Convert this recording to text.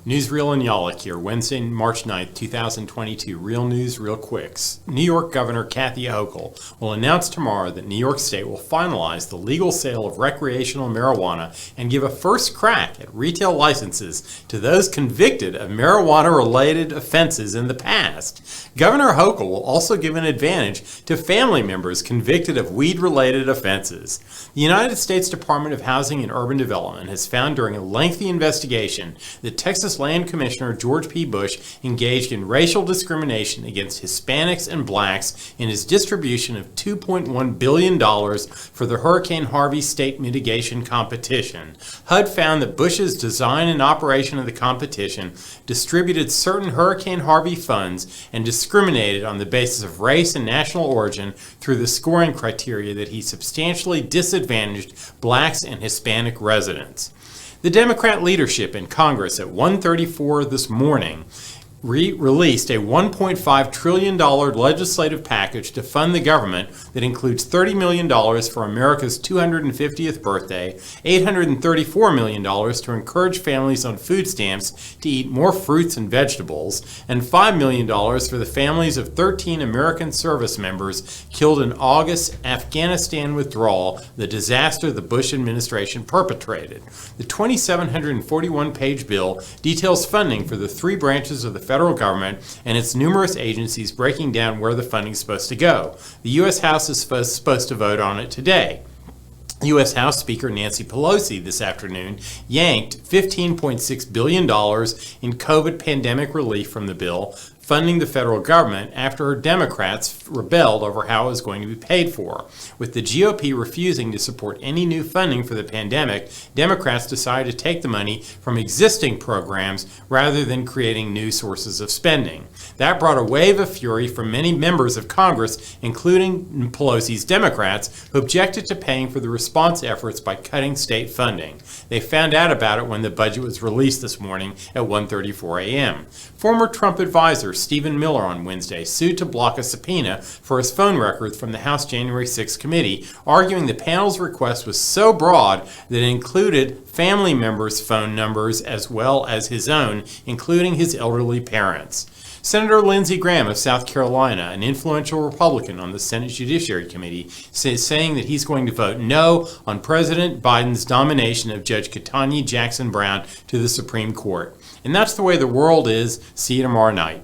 Newsreel and Yalek here, Wednesday, March 9th, 2022. Real news, real quicks. New York Governor Kathy Hochul will announce tomorrow that New York State will finalize the legal sale of recreational marijuana and give a first crack at retail licenses to those convicted of marijuana-related offenses in the past. Governor Hochul will also give an advantage to family members convicted of weed-related offenses. The United States Department of Housing and Urban Development has found during a lengthy investigation that Texas Land Commissioner George P. Bush engaged in racial discrimination against Hispanics and Blacks in his distribution of $2.1 billion for the Hurricane Harvey state mitigation competition. HUD found that Bush's design and operation of the competition distributed certain Hurricane Harvey funds and discriminated on the basis of race and national origin through the scoring criteria that he substantially disadvantaged Blacks and Hispanic residents. The Democrat leadership in Congress at 1:34 this morning released a $1.5 trillion legislative package to fund the government that includes $30 million for America's 250th birthday, $834 million to encourage families on food stamps to eat more fruits and vegetables, and $5 million for the families of 13 American service members killed in August's Afghanistan withdrawal, the disaster the Bush administration perpetrated. The 2,741-page bill details funding for the three branches of the federal government and its numerous agencies, breaking down where the funding is supposed to go. The U.S. House is supposed to vote on it today. U.S. House Speaker Nancy Pelosi this afternoon yanked $15.6 billion in COVID pandemic relief from the bill, funding the federal government after Democrats rebelled over how it was going to be paid for. With the GOP refusing to support any new funding for the pandemic, Democrats decided to take the money from existing programs rather than creating new sources of spending. That brought a wave of fury from many members of Congress, including Pelosi's Democrats, who objected to paying for the response efforts by cutting state funding. They found out about it when the budget was released this morning at 1:34 a.m. Former Trump advisor Stephen Miller on Wednesday sued to block a subpoena for his phone records from the House January 6 committee, arguing the panel's request was so broad that it included family members' phone numbers as well as his own, including his elderly parents. Senator Lindsey Graham of South Carolina, an influential Republican on the Senate Judiciary Committee, saying that he's going to vote no on President Biden's nomination of Judge Ketanji Jackson Brown to the Supreme Court. And that's the way the world is. See you tomorrow night.